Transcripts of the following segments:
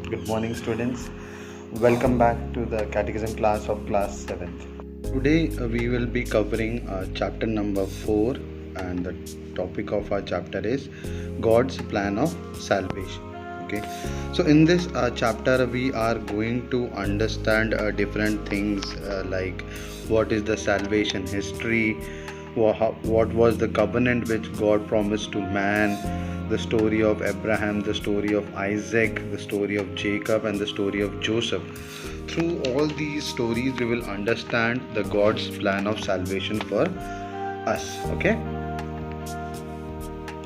Good morning, students. Welcome back to the Catechism class of class 7th. Today we will be covering chapter number 4, and the topic of our chapter is God's plan of salvation. Okay, so in this chapter we are going to understand different things like what is the salvation history, what was the covenant which God promised to man, the story of Abraham, the story of Isaac, the story of Jacob, and the story of Joseph. Through all these stories, we will understand the God's plan of salvation for us. Okay,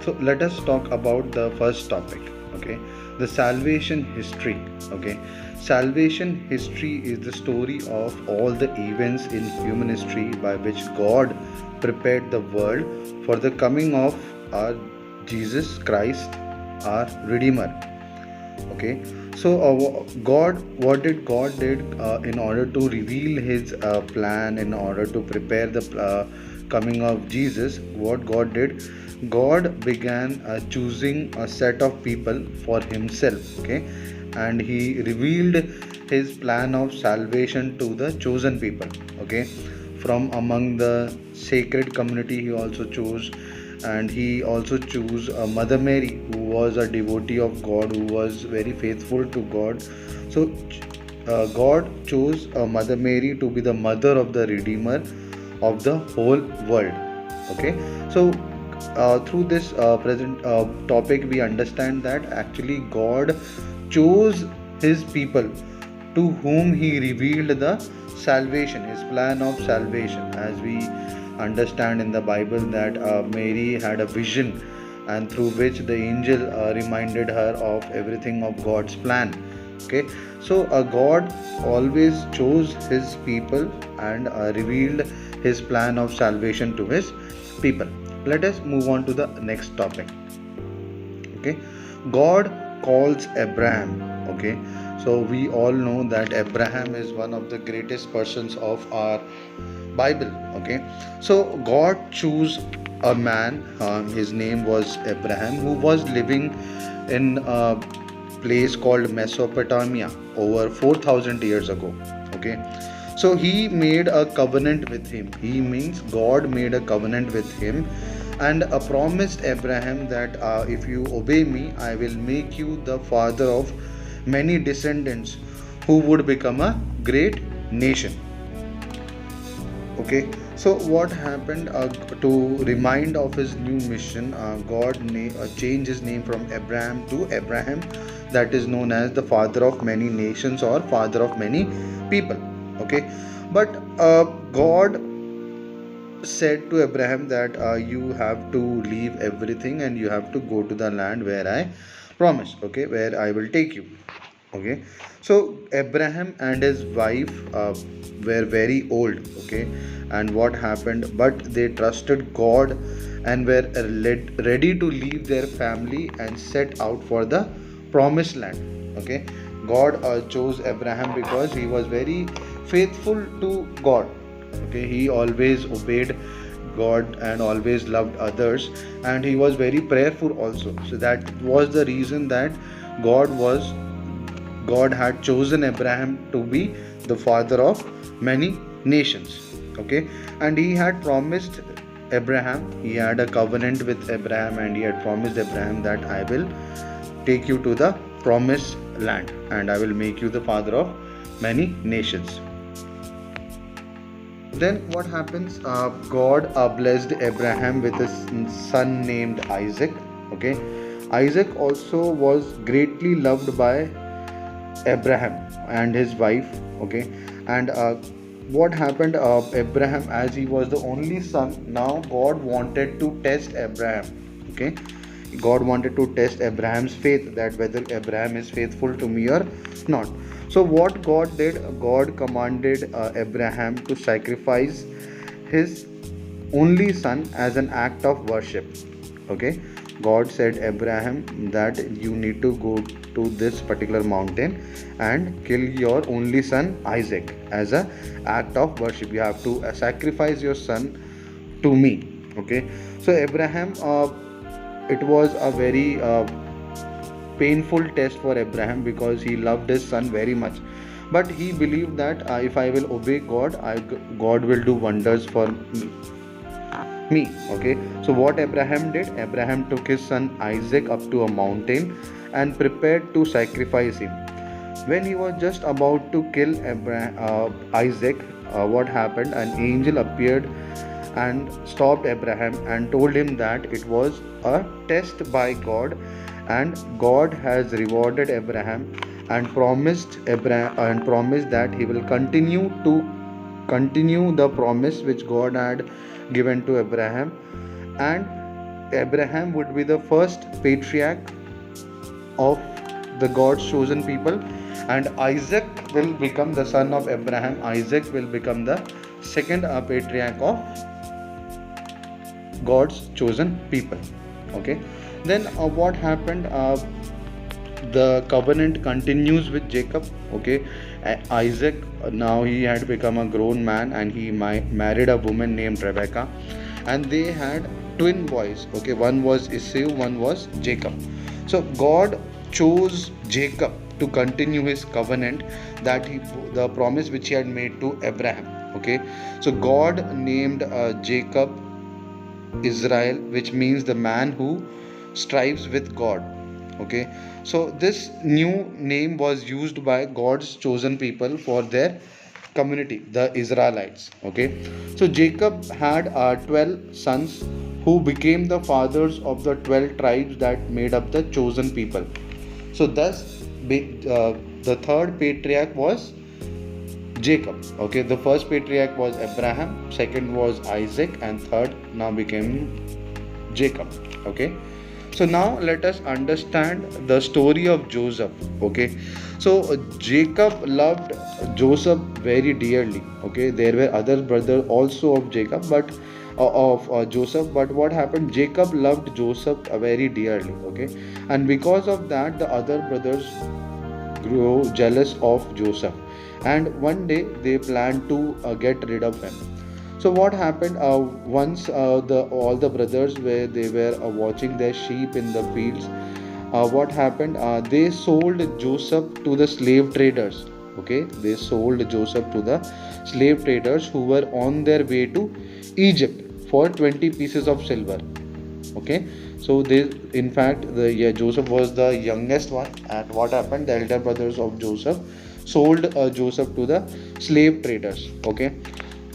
so let us talk about the first topic. Okay, the salvation history. Okay, salvation history is the story of all the events in human history by which God prepared the world for the coming of our Jesus Christ, our Redeemer. Okay, so what did God did in order to reveal His plan, in order to prepare the coming of Jesus? What God did, God began choosing a set of people for Himself. Okay, and He revealed His plan of salvation to the chosen people. Okay, from among the sacred community He also chose, and He also chose Mother Mary, who was a devotee of God, who was very faithful to God. So God chose Mother Mary to be the mother of the Redeemer of the whole world. Okay, so through this present topic we understand that actually God chose His people to whom He revealed the salvation, His plan of salvation. As we understand in the Bible that Mary had a vision, and through which the angel reminded her of everything of God's plan. Okay, so God always chose His people and revealed His plan of salvation to His people. Let us move on to the next topic. Okay, God calls Abraham. Okay, so we all know that Abraham is one of the greatest persons of our Bible. Okay, so God chose a man, his name was Abraham, who was living in a place called Mesopotamia over 4,000 years ago. Okay, so he made a covenant with him. He means God made a covenant with him and promised Abraham that if you obey me, I will make you the father of many descendants who would become a great nation. Okay, so what happened to remind of his new mission, God changed his name from Abraham to Abraham, that is known as the father of many nations or father of many people. Okay, but God said to Abraham that you have to leave everything and you have to go to the land where I promised. Okay, where I will take you. Okay, so Abraham and his wife were very old. Okay, and what happened, but they trusted God and were ready to leave their family and set out for the promised land. Okay, God chose Abraham because he was very faithful to God. Okay, he always obeyed God and always loved others, and he was very prayerful also. So that was the reason that God had chosen Abraham to be the father of many nations. Okay, and he had promised Abraham, he had a covenant with Abraham, and he had promised Abraham that I will take you to the promised land and I will make you the father of many nations. Then what happens? God blessed Abraham with a son named Isaac. Okay, Isaac also was greatly loved by Abraham and his wife. Okay, and what happened? Abraham, as he was the only son, now God wanted to test Abraham. Okay, God wanted to test Abraham's faith, that whether Abraham is faithful to me or not. So what God did, God commanded Abraham to sacrifice his only son as an act of worship. Okay, God said Abraham that you need to go to this particular mountain and kill your only son Isaac as an act of worship. You have to sacrifice your son to me. Okay, so Abraham, it was a very painful test for Abraham because he loved his son very much. But he believed that if I will obey God, God will do wonders for me. Okay, so what Abraham did? Abraham took his son Isaac up to a mountain and prepared to sacrifice him. When he was just about to kill Isaac, what happened? An angel appeared and stopped Abraham and told him that it was a test by God, and God has rewarded Abraham and promised that he will continue the promise which God had given to Abraham, and Abraham would be the first patriarch of the God's chosen people, and Isaac will become the son of Abraham. Isaac will become the second patriarch of God's chosen people. Okay, then what happened? The covenant continues with Jacob. Okay, Isaac, now he had become a grown man and he married a woman named Rebecca, and they had twin boys. Okay, one was Esau, one was Jacob. So God chose Jacob to continue his covenant, that the promise which he had made to Abraham. Okay, so God named Jacob Israel, which means the man who strives with God. Okay, so this new name was used by God's chosen people for their community, the Israelites. Okay, so Jacob had 12 sons who became the fathers of the 12 tribes that made up the chosen people. So thus the third patriarch was Jacob. Okay, the first patriarch was Abraham, second was Isaac, and third now became Jacob. Okay, so now let us understand the story of Joseph. Okay, so Jacob loved Joseph very dearly. Okay, there were other brothers also of Jacob, but of Joseph, but what happened? Jacob loved Joseph very dearly. Okay, and because of that, the other brothers grew jealous of Joseph, and one day they planned to get rid of him. So what happened? Once the all the brothers were watching their sheep in the fields. What happened? They sold Joseph to the slave traders. Okay, they sold Joseph to the slave traders who were on their way to Egypt for 20 pieces of silver. Okay, so they, in fact, Joseph was the youngest one, and what happened? The elder brothers of Joseph sold Joseph to the slave traders. Okay,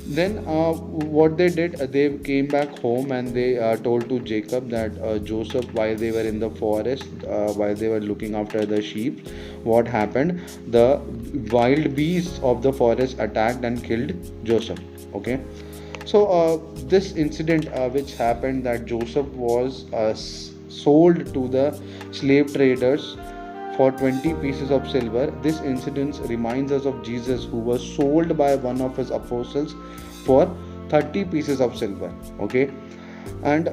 then what they did, they came back home and they told to Jacob that Joseph, while they were in the forest, while they were looking after the sheep, what happened? The wild beasts of the forest attacked and killed Joseph. Okay, so this incident which happened, that Joseph was sold to the slave traders for 20 pieces of silver. This incident reminds us of Jesus, who was sold by one of his apostles for 30 pieces of silver. Okay, and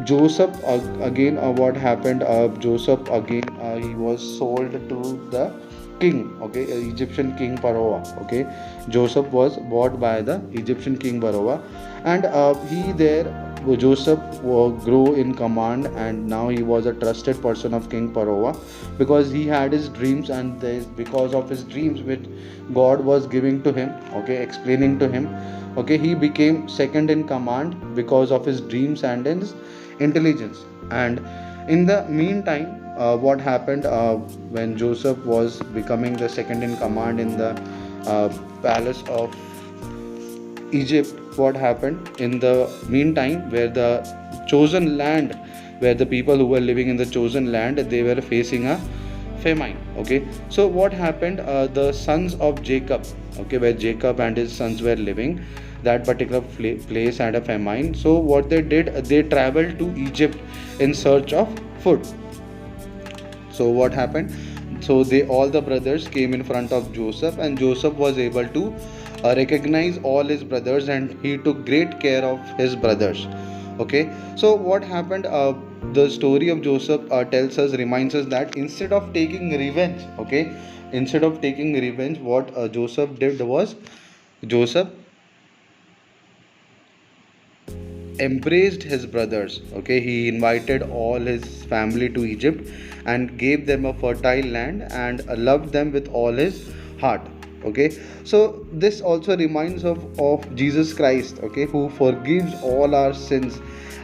Joseph again, what happened? Joseph again, he was sold to the king. Okay, Egyptian king Pharaoh. Okay, Joseph was bought by the Egyptian king Pharaoh, and he there Joseph grew in command, and now he was a trusted person of King Pharaoh, because he had his dreams, and because of his dreams which God was giving to him, okay, explaining to him, okay, he became second in command because of his dreams and his intelligence. And in the meantime, what happened, when Joseph was becoming the second in command in the palace of Egypt, what happened in the meantime, where the chosen land, where the people who were living in the chosen land, they were facing a famine. Okay, so what happened? The sons of Jacob, okay, where Jacob and his sons were living, that particular place had a famine. So what they did, they traveled to Egypt in search of food. So what happened? So they, all the brothers came in front of Joseph, and Joseph was able to recognize all his brothers, and he took great care of his brothers. Okay, so what happened? The story of Joseph tells us, reminds us that instead of taking revenge, okay, instead of taking revenge, what Joseph did was, Joseph embraced his brothers. Okay, he invited all his family to Egypt and gave them a fertile land and loved them with all his heart. Okay, so this also reminds of Jesus Christ, okay, who forgives all our sins,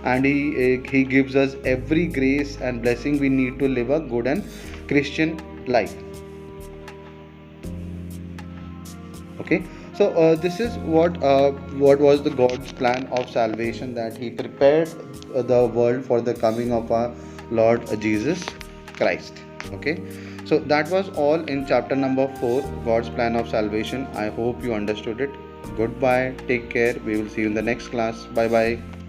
and he gives us every grace and blessing we need to live a good and Christian life. Okay, so this is what was the God's plan of salvation, that he prepared the world for the coming of our Lord Jesus Christ. Okay, so that was all in chapter number 4, God's plan of salvation. I hope you understood it. Goodbye, take care, we will see you in the next class. Bye bye.